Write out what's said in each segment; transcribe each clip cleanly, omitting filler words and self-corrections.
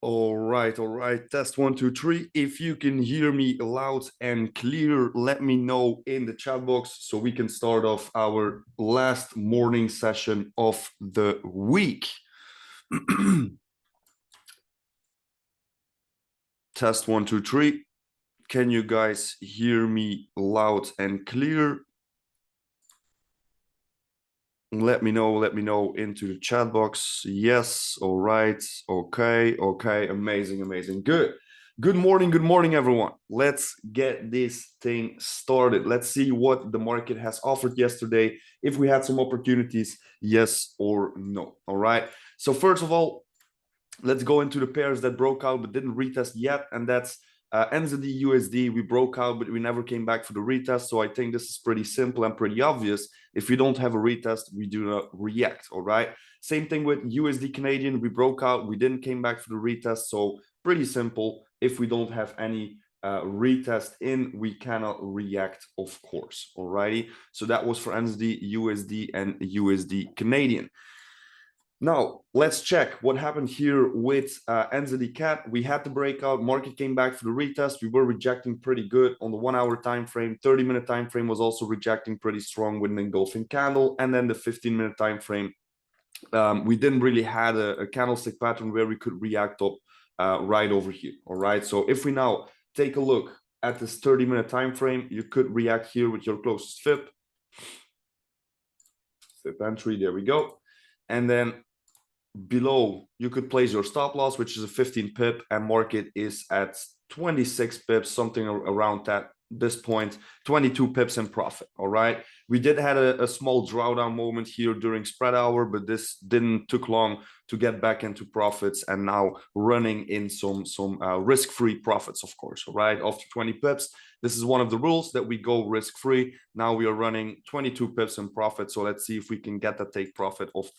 All right, all right. Test one, two, three. If you can hear me loud and clear, let me know in the chat box so we can start off our last morning session of the week. Test one, two, three. Can you guys hear me loud and clear? Let me know into the chat box. Yes, all right, okay, amazing, good morning, everyone. Let's get this thing started. Let's see what the market has offered yesterday, if we had some opportunities, yes or no. All right, so first of all, let's go into the pairs that broke out but didn't retest yet, and that's NZD USD, we broke out, but we never came back for the retest. So I think this is pretty simple and pretty obvious. If we don't have a retest, we do not react. All right. Same thing with USD Canadian. We broke out, we didn't came back for the retest. So pretty simple. If we don't have any retest in, we cannot react, of course. Alrighty. So that was for NZD, USD, and USD Canadian. Now, let's check what happened here with NZD CAD. We had the breakout, market came back for the retest. We were rejecting pretty good on the 1 hour time frame. 30-minute time frame was also rejecting pretty strong with an engulfing candle. And then the 15-minute time frame, we didn't really had a candlestick pattern where we could react up right over here. All right. So if we now take a look at this 30-minute time frame, you could react here with your closest FIP entry. There we go. And then below, you could place your stop loss, which is a 15 pip, and market is at 26 pips, something around that. This point, 22 pips in profit. All right. We did had a small drawdown moment here during spread hour, but this didn't took long to get back into profits, and now running in some risk-free profits, of course. All right. After 20 pips, this is one of the rules that we go risk-free. Now we are running 22 pips in profit. So let's see if we can get that take profit of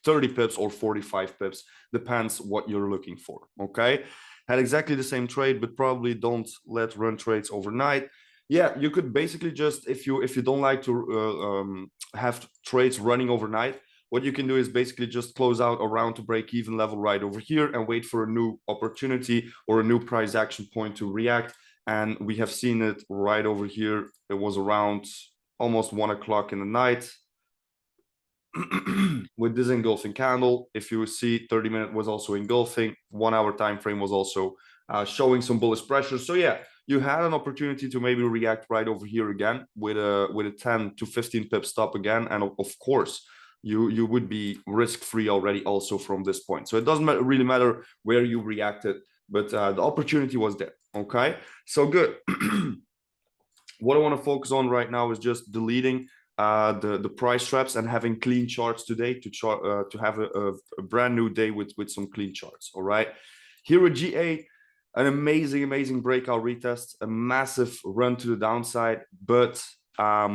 30 pips or 45 pips, depends what you're looking for. Okay. Had exactly the same trade, but probably don't let run trades overnight. Yeah, you could basically just, if you don't like to have trades running overnight, what you can do is basically just close out around to break even level right over here and wait for a new opportunity or a new price action point to react. And we have seen it right over here. It was around almost 1 o'clock in the night. With this engulfing candle, if you see 30-minute was also engulfing, 1 hour time frame was also showing some bullish pressure. So yeah, you had an opportunity to maybe react right over here again with a 10 to 15 pip stop again, and of course you would be risk free already also from this point. So it doesn't really matter where you reacted, but the opportunity was there. Okay, so good. What I want to focus on right now is just deleting the price traps and having clean charts today to have a brand new day with some clean charts. All right, here at GA, an amazing breakout retest, a massive run to the downside. But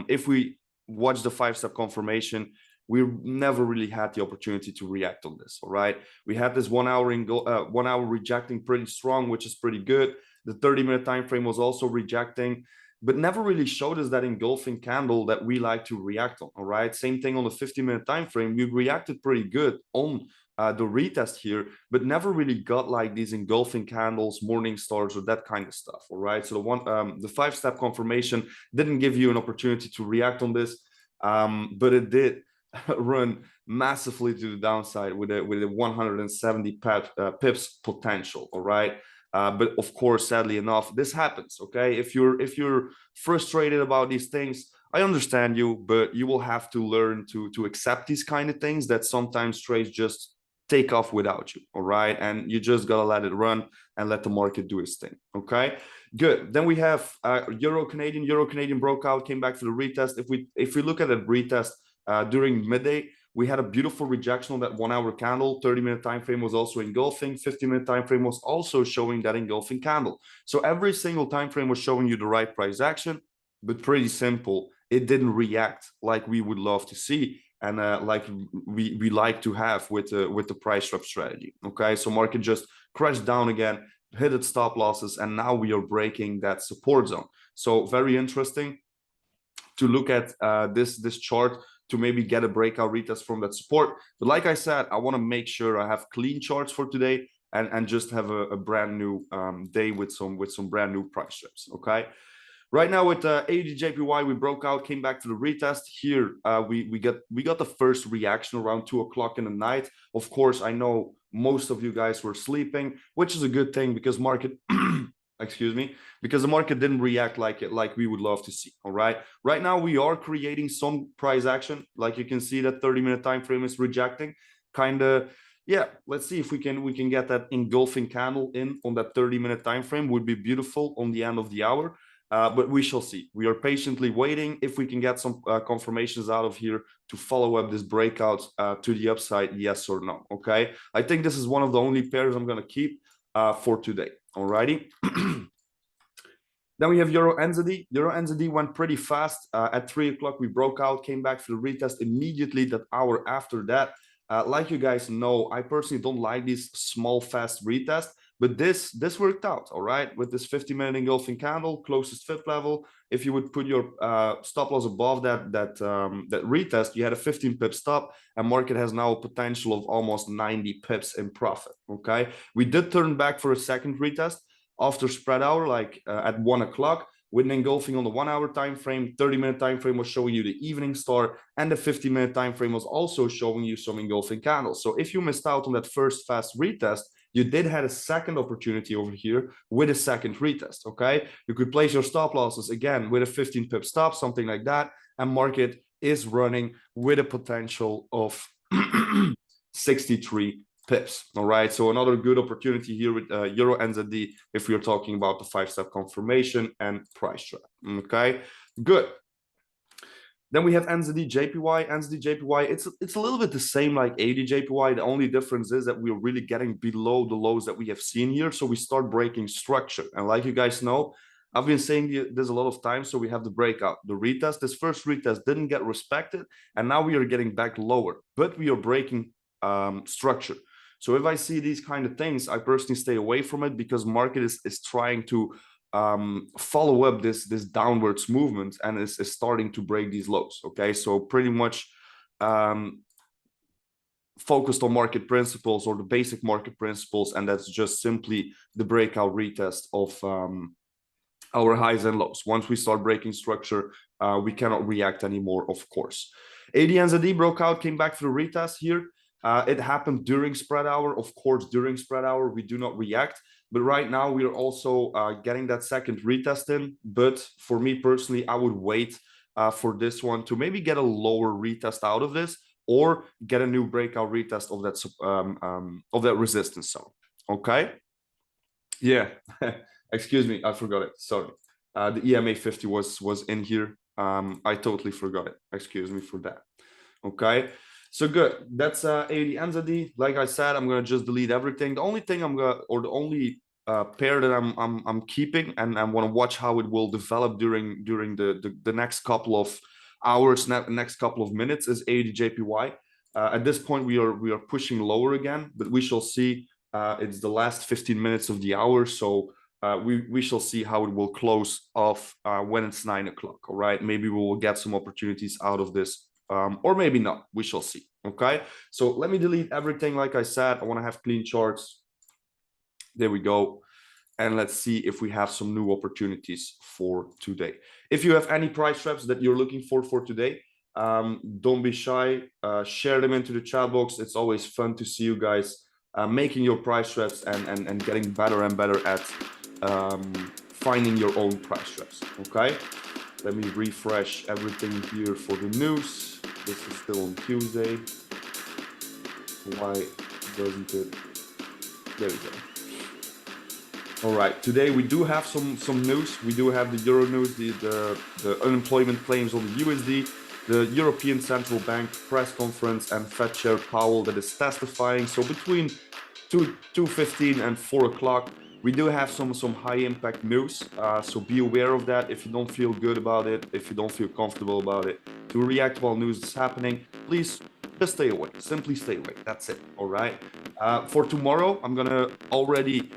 if we watch the 5-step confirmation, we never really had the opportunity to react on this. All right, we had this 1 hour 1 hour rejecting pretty strong, which is pretty good. The 30-minute time frame was also rejecting, but never really showed us that engulfing candle that we like to react on. All right, same thing on the 50-minute time frame. We reacted pretty good on the retest here, but never really got like these engulfing candles, morning stars, or that kind of stuff. All right, so the 5-step confirmation didn't give you an opportunity to react on this, but it did run massively to the downside with a 170 pips potential. All right. But of course, sadly enough, this happens. Okay, if you're frustrated about these things, I understand you, but you will have to learn to accept these kind of things, that sometimes trades just take off without you. All right, and you just gotta let it run and let the market do its thing. Okay, good. Then we have Euro Canadian broke out, came back for the retest. If we look at the retest during midday, we had a beautiful rejection on that 1 hour candle. 30-minute time frame was also engulfing. 50-minute time frame was also showing that engulfing candle. So every single time frame was showing you the right price action, but pretty simple. It didn't react like we would love to see, and like we like to have with the price trap strategy. Okay, so market just crashed down again, hit its stop losses, and now we are breaking that support zone. So very interesting to look at this chart to maybe get a breakout retest from that support. But like I said, I want to make sure I have clean charts for today and just have a brand new day with some brand new price strips. Okay. Right now with AUDJPY, we broke out, came back to the retest. Here we got the first reaction around 2 o'clock in the night. Of course, I know most of you guys were sleeping, which is a good thing because market excuse me, because the market didn't react like we would love to see. All right, right now we are creating some price action. Like you can see that 30-minute time frame is rejecting, kind of. Yeah, let's see if we can get that engulfing candle in on that 30-minute time frame. Would be beautiful on the end of the hour. But we shall see. We are patiently waiting if we can get some confirmations out of here to follow up this breakout to the upside, yes or no. Okay, I think this is one of the only pairs I'm going to keep for today. Alrighty. Then we have Euro NZD. Euro NZD went pretty fast. At 3 o'clock, we broke out, came back for the retest immediately that hour after that. Like you guys know, I personally don't like these small, fast retests, but this worked out, all right? With this 50-minute engulfing candle, closest fib level. If you would put your stop loss above that retest, you had a 15 pip stop, and market has now a potential of almost 90 pips in profit, okay? We did turn back for a second retest after spread hour, like at 1 o'clock, with an engulfing on the 1 hour time frame. 30-minute time frame was showing you the evening star, and the 50-minute time frame was also showing you some engulfing candles. So if you missed out on that first fast retest, you did have a second opportunity over here with a second retest. Okay, you could place your stop losses again with a 15 pip stop, something like that, and market is running with a potential of 63 pips. All right, so another good opportunity here with Euro NZD if we're talking about the 5-step confirmation and price trap. Okay, good. Then we have NZD JPY. NZD JPY, it's a little bit the same like AD JPY. The only difference is that we're really getting below the lows that we have seen here, so we start breaking structure. And like you guys know, I've been saying this a lot of times, so we have the breakout, the retest. This first retest didn't get respected, and now we are getting back lower, but we are breaking structure. So if I see these kind of things, I personally stay away from it because market is trying to follow up this downwards movement and is starting to break these lows. Okay, so pretty much focused on market principles or the basic market principles, and that's just simply the breakout retest of our highs and lows. Once we start breaking structure, we cannot react anymore, of course. AD/NZD broke out, came back for the retest here. It happened during spread hour. Of course, during spread hour, we do not react. But right now, we are also getting that second retest in. But for me personally, I would wait for this one to maybe get a lower retest out of this, or get a new breakout retest of that resistance zone. Okay. Yeah. Excuse me, I forgot it. Sorry. The EMA 50 was in here. I totally forgot it. Excuse me for that. Okay. So good. That's AD NZD. Like I said, I'm gonna just delete everything. The only thing the only pair that I'm keeping, and I want to watch how it will develop during the next couple of hours, next couple of minutes, is AD JPY. At this point, we are pushing lower again, but we shall see. It's the last 15 minutes of the hour, so we shall see how it will close off when it's 9 o'clock. All right, maybe we will get some opportunities out of this. Or maybe not, we shall see. Okay, so let me delete everything. Like I said, I want to have clean charts. There we go. And let's see if we have some new opportunities for today. If you have any price traps that you're looking for today, don't be shy. Share them into the chat box. It's always fun to see you guys making your price traps and getting better and better at finding your own price traps. Okay, let me refresh everything here for the news. This is still on Tuesday. Why doesn't it? There we go. All right, today we do have some news. We do have the Euro news, the unemployment claims on the USD, the European Central Bank press conference, and Fed Chair Powell that is testifying. So between 2:15 and 4 o'clock, we do have some high impact news. So be aware of that. If you don't feel good about it, if you don't feel comfortable about it, to react while news is happening, please just stay away. Simply stay away. That's it. All right. For tomorrow, I'm gonna already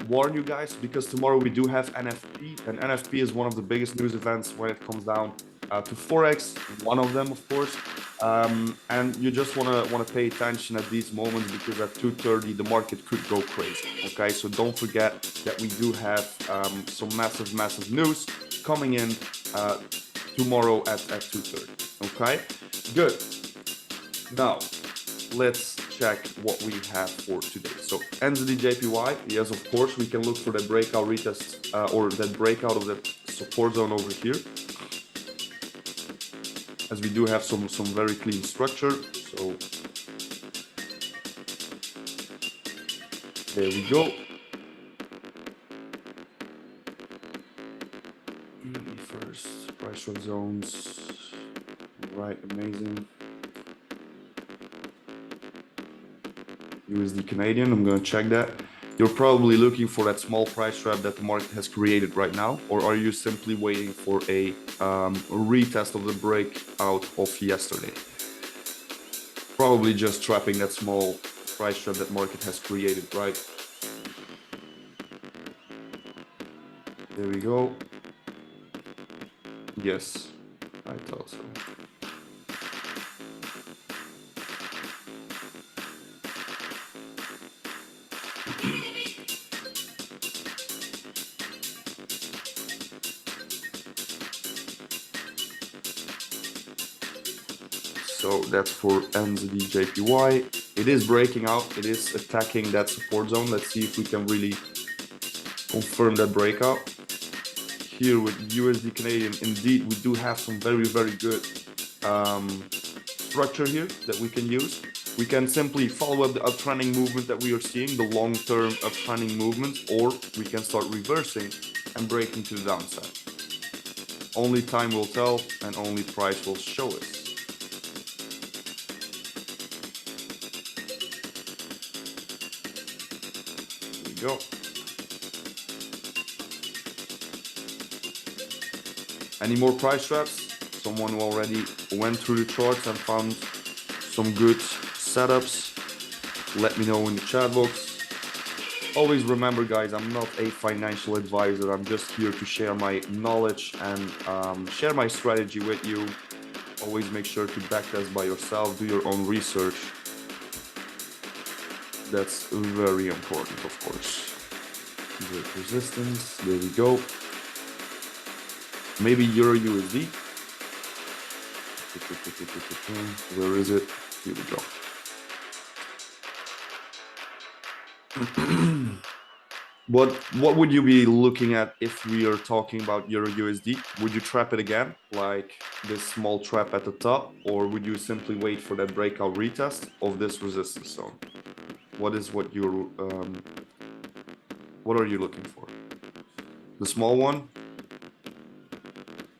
warn you guys, because tomorrow we do have NFP, and NFP is one of the biggest news events when it comes down to Forex, one of them, of course. And you just wanna pay attention at these moments, because at 2:30 the market could go crazy. Okay, so don't forget that we do have some massive news coming in tomorrow at 2:30. Okay, good. Now let's check what we have for today. So NZD JPY, yes, of course, we can look for that breakout retest or that breakout of that support zone over here, as we do have some very clean structure. So there we go. First price run zones, right? Amazing. USD Canadian, I'm going to check that. You're probably looking for that small price trap that the market has created right now, or are you simply waiting for a retest of the breakout of yesterday? Probably just trapping that small price trap that market has created, right? There we go. Yes, I thought so. So that's for NZD-JPY. It is breaking out. It is attacking that support zone. Let's see if we can really confirm that breakout. Here with USD Canadian, indeed, we do have some very, very good structure here that we can use. We can simply follow up the uptrending movement that we are seeing, the long-term uptrending movement, or we can start reversing and breaking to the downside. Only time will tell and only price will show us. There we go. Any more price traps? Someone who already went through the charts and found some good setups? Let me know in the chat box. Always remember, guys, I'm not a financial advisor. I'm just here to share my knowledge and share my strategy with you. Always make sure to backtest by yourself. Do your own research. That's very important, of course. Great resistance. There we go. Maybe Euro USD. Where is it? Here we go. What would you be looking at if we are talking about Euro USD? Would you trap it again, like this small trap at the top, or would you simply wait for that breakout retest of this resistance zone? What are you looking for? The small one?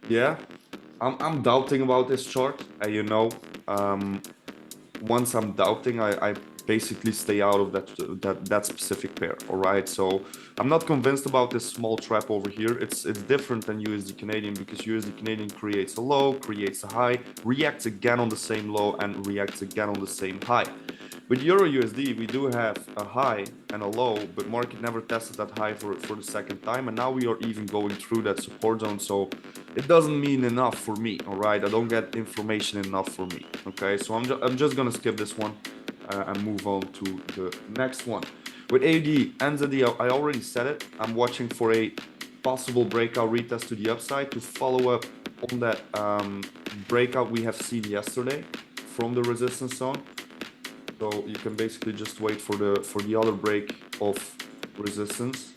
Yeah, I'm doubting about this chart. You know, once I'm doubting, I basically stay out of that specific pair. All right, so I'm not convinced about this small trap over here. It's different than USD Canadian, because USD Canadian creates a low, creates a high, reacts again on the same low, and reacts again on the same high. With Euro USD, we do have a high and a low, but market never tested that high for the second time, and now we are even going through that support zone, so it doesn't mean enough for me. All right, I don't get information enough for me. Okay, so I'm just gonna skip this one and move on to the next one. With AUD NZD, I already said it. I'm watching for a possible breakout retest to the upside to follow up on that breakout we have seen yesterday from the resistance zone. So you can basically just wait for the other break of resistance.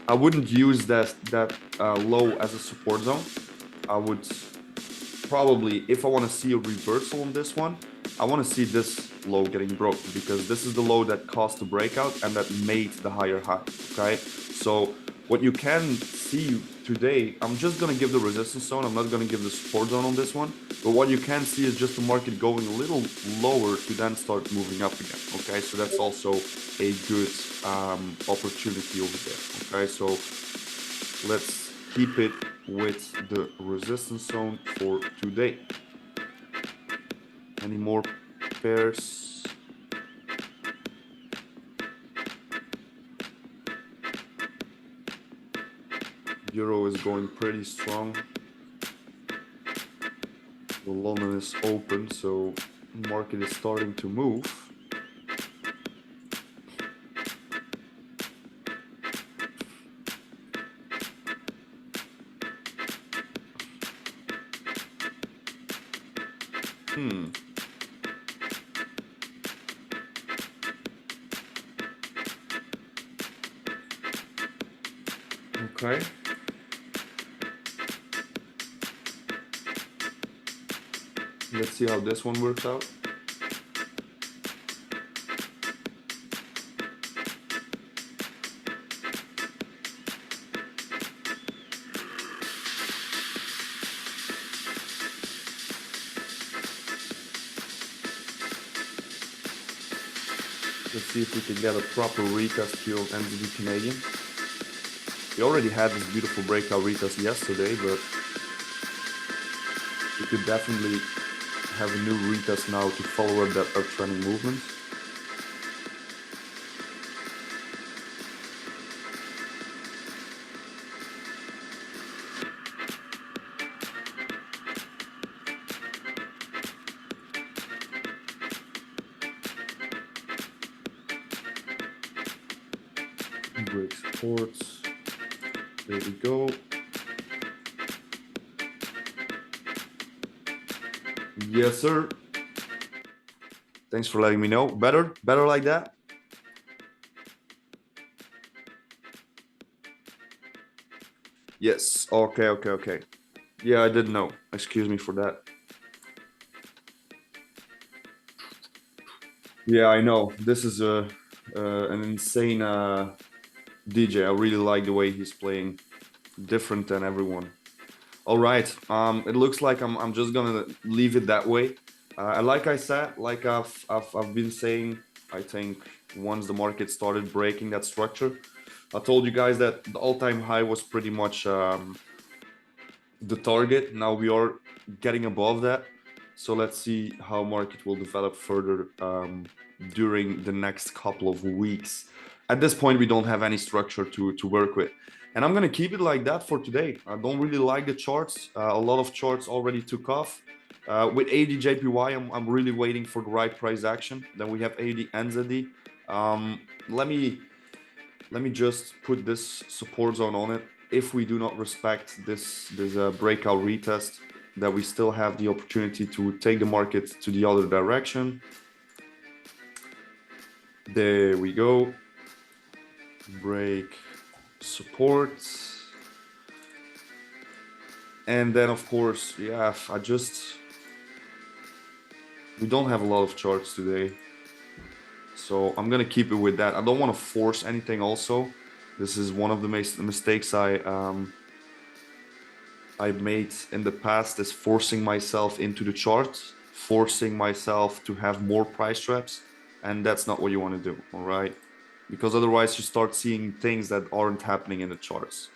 I wouldn't use that low as a support zone. I would probably, if I want to see a reversal on this one, I want to see this low getting broken, because this is the low that caused the breakout and that made the higher high. Okay, so what you can see today, I'm just going to give the resistance zone. I'm not going to give the support zone on this one. But what you can see is just the market going a little lower to then start moving up again. Okay, so that's also a good opportunity over there. Okay, so let's keep it with the resistance zone for today. Any more pairs? Euro is going pretty strong. The London is open, so the market is starting to move. Okay. Let's see how this one works out. Let's see if we can get a proper retest here on NZD Canadian. We already had this beautiful breakout retest yesterday, but we could definitely have a new retest now to follow up that uptrending movement. Break supports. There we go. Yes, sir. Thanks for letting me know. Better like that. Yes. Okay. Yeah, I didn't know. Excuse me for that. Yeah, I know. This is an insane DJ. I really like the way he's playing, different than everyone. All right. It looks like I'm just gonna leave it that way. Like I said, like I've been saying, I think once the market started breaking that structure, I told you guys that the all-time high was pretty much the target. Now we are getting above that. So let's see how market will develop further during the next couple of weeks. At this point, we don't have any structure to work with. And I'm going to keep it like that for today. I don't really like the charts. A lot of charts already took off. With ADJPY, I'm really waiting for the right price action. Then we have ADNZD. Let me just put this support zone on it. If we do not respect this breakout retest, that we still have the opportunity to take the market to the other direction. There we go. Break support. And then of course, yeah, we don't have a lot of charts today. So I'm gonna keep it with that. I don't want to force anything also. This is one of the mistakes I've made in the past, is forcing myself into the charts, forcing myself to have more price traps, and that's not what you want to do, all right? Because otherwise you start seeing things that aren't happening in the charts.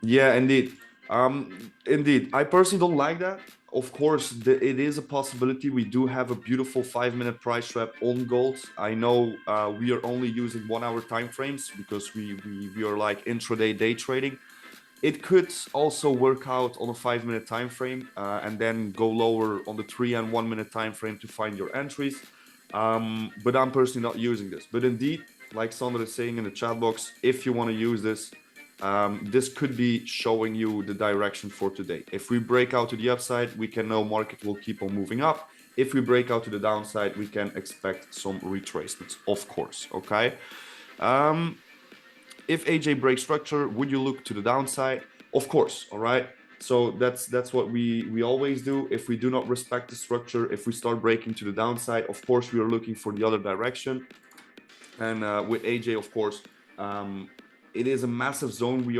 Yeah, indeed. Indeed, I personally don't like that. Of course, it is a possibility. We do have a beautiful 5-minute price trap on gold. I know we are only using 1-hour time frames because we are like intraday day trading. It could also work out on a 5-minute time frame and then go lower on the 3 and 1 minute time frame to find your entries. But I'm personally not using this. But indeed, like Sandra is saying in the chat box, if you want to use this, this could be showing you the direction for today. If we break out to the upside, we can know market will keep on moving up. If we break out to the downside, we can expect some retracements, of course, okay? If AJ breaks structure, would you look to the downside? Of course, all right? So that's what we always do. If we do not respect the structure, if we start breaking to the downside, of course, we are looking for the other direction. And with AJ, of course, it is a massive zone we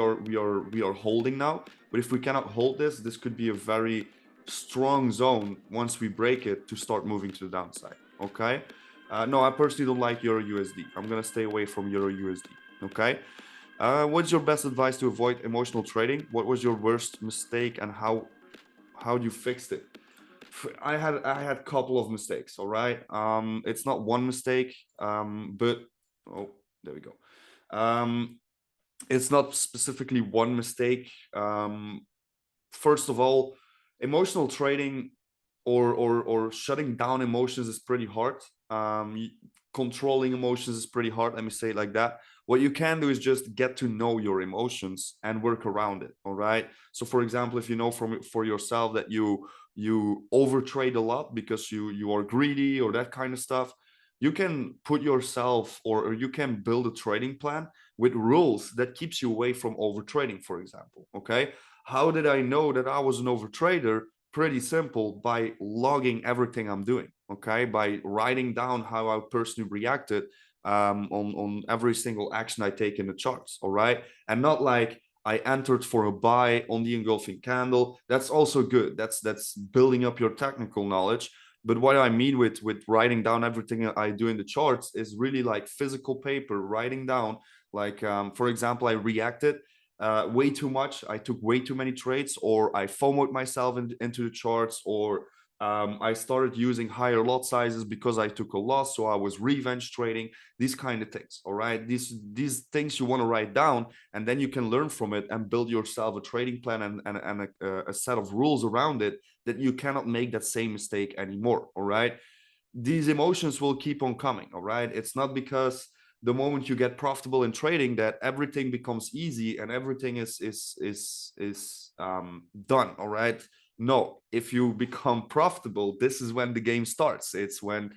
are holding now. But if we cannot hold this, this could be a very strong zone once we break it to start moving to the downside. Okay. No, I personally don't like Euro USD. I'm gonna stay away from Euro USD. Okay. What's your best advice to avoid emotional trading? What was your worst mistake and how you fixed it? I had a couple of mistakes. All right. It's not one mistake. But oh, there we go. It's not specifically one mistake. First of all, emotional trading or shutting down emotions is pretty hard. Controlling emotions is pretty hard. Let me say it like that. What you can do is just get to know your emotions and work around it. All right. So, for example, if you know for yourself that you overtrade a lot because you are greedy or that kind of stuff, you can put yourself or you can build a trading plan with rules that keeps you away from overtrading, for example. Okay. How did I know that I was an overtrader? Pretty simple, by logging everything I'm doing. Okay, by writing down how I personally reacted on every single action I take in the charts. All right, and not like I entered for a buy on the engulfing candle. That's also good. That's building up your technical knowledge. But what I mean with writing down everything I do in the charts is really like physical paper, writing down. Like for example, I reacted way too much. I took way too many trades, or I FOMOed myself into the charts, or I started using higher lot sizes because I took a loss, so I was revenge trading. These kind of things. All right, these things you want to write down, and then you can learn from it and build yourself a trading plan and a set of rules around it, that you cannot make that same mistake anymore. All right, these emotions will keep on coming. All right, it's not because the moment you get profitable in trading that everything becomes easy and everything is done. All right, no, if you become profitable, this is when the game starts. It's when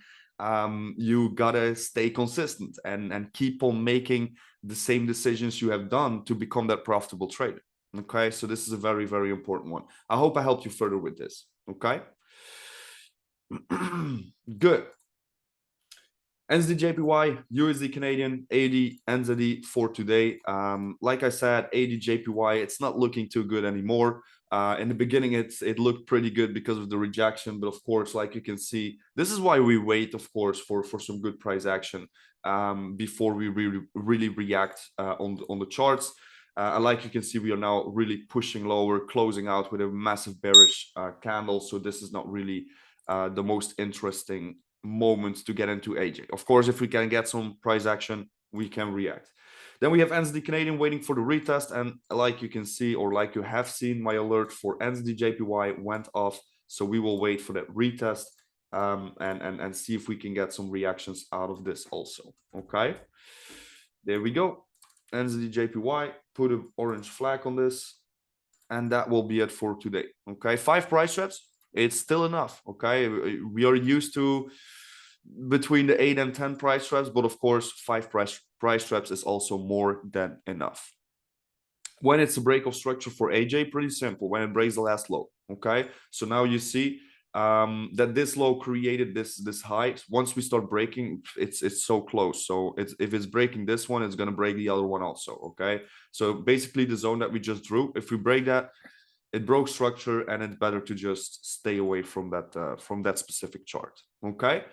you gotta stay consistent and keep on making the same decisions you have done to become that profitable trader. Okay, so this is a very, very important one. I hope I helped you further with this. Okay. Good. NZD/JPY, USD Canadian, AUD, NZD for today. Like I said, AUD/JPY, it's not looking too good anymore. In the beginning, it looked pretty good because of the rejection, but of course, like you can see, this is why we wait, of course, for some good price action before we really react on the charts. And like you can see, we are now really pushing lower, closing out with a massive bearish candle. So this is not really the most interesting moments to get into AJ. Of course, if we can get some price action, we can react. Then we have NZD Canadian waiting for the retest, and like you can see, or like you have seen, my alert for NZD/JPY went off. So we will wait for that retest and see if we can get some reactions out of this also. Okay, there we go. NZD/JPY, put an orange flag on this, and that will be it for today. Okay, 5 price traps, it's still enough. Okay, we are used to between the 8 and 10 price traps, but of course 5 price traps is also more than enough. When it's a break of structure for AJ, pretty simple. When it breaks the last low. Okay, so now you see that this low created this high. Once we start breaking, it's so close. So if it's breaking this one, it's going to break the other one also. Okay, so basically the zone that we just drew, if we break that, it broke structure, and it's better to just stay away from that specific chart. Okay,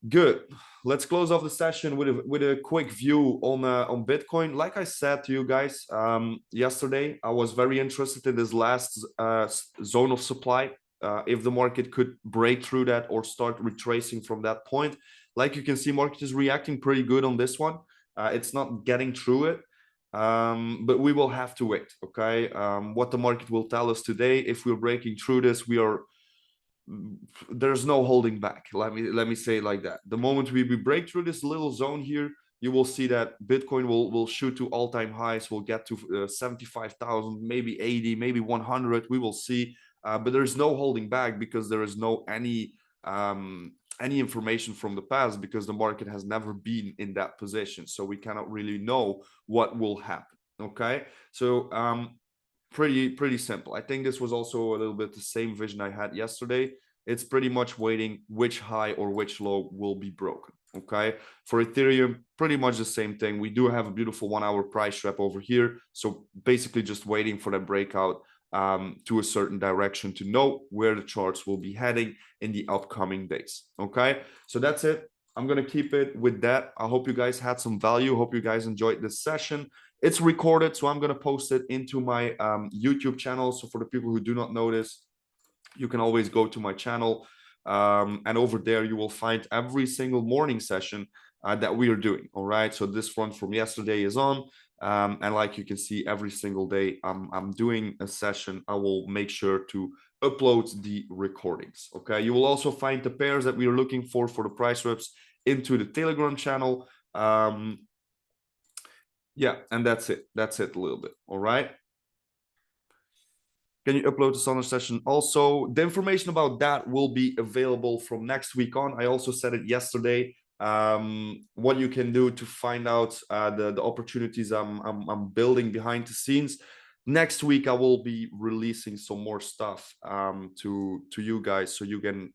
good. Let's close off the session with a quick view on Bitcoin. Like I said to you guys yesterday, I was very interested in this last zone of supply. If the market could break through that or start retracing from that point, like you can see, market is reacting pretty good on this one. It's not getting through it. But we will have to wait. Okay, what the market will tell us today, if we're breaking through this, there's no holding back. Let me say it like that. The moment we break through this little zone here, you will see that Bitcoin will shoot to all-time highs. We'll get to 75,000, maybe 80, maybe 100. We will see, but there's no holding back because there is no any information from the past, because the market has never been in that position, so we cannot really know what will happen. Okay, so pretty simple. I think this was also a little bit the same vision I had yesterday. It's pretty much waiting which high or which low will be broken. Okay, for Ethereum, pretty much the same thing. We do have a beautiful 1 hour price trap over here, so basically just waiting for that breakout to a certain direction to know where the charts will be heading in the upcoming days. Okay, so that's it. I'm going to keep it with that. I hope you guys had some value. Hope you guys enjoyed this session. It's recorded, so I'm going to post it into my YouTube channel. So for the people who do not know this, you can always go to my channel. And over there, you will find every single morning session that we are doing. All right, so this one from yesterday is on. And like you can see, every single day I'm doing a session. I will make sure to upload the recordings. Okay, you will also find the pairs that we are looking for the price reps into the Telegram channel. Yeah, and that's it a little bit. All right, can you upload the Sunday session? Also, the information about that will be available from next week on. I also said it yesterday. What you can do to find out the opportunities I'm building behind the scenes. Next week I will be releasing some more stuff to you guys, so you can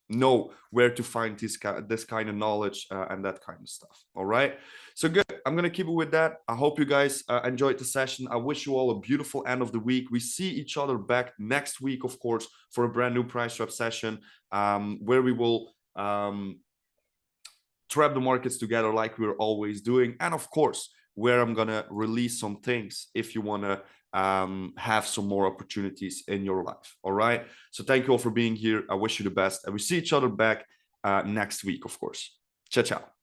know where to find this kind of knowledge and that kind of stuff. All right, so good. I'm gonna keep it with that. I hope you guys enjoyed the session. I wish you all a beautiful end of the week. We see each other back next week, of course, for a brand new price trap session, where we will trap the markets together like we're always doing, and of course where I'm gonna release some things if you want to have some more opportunities in your life. All right, so thank you all for being here. I wish you the best, and we see each other back next week, of course. Ciao ciao.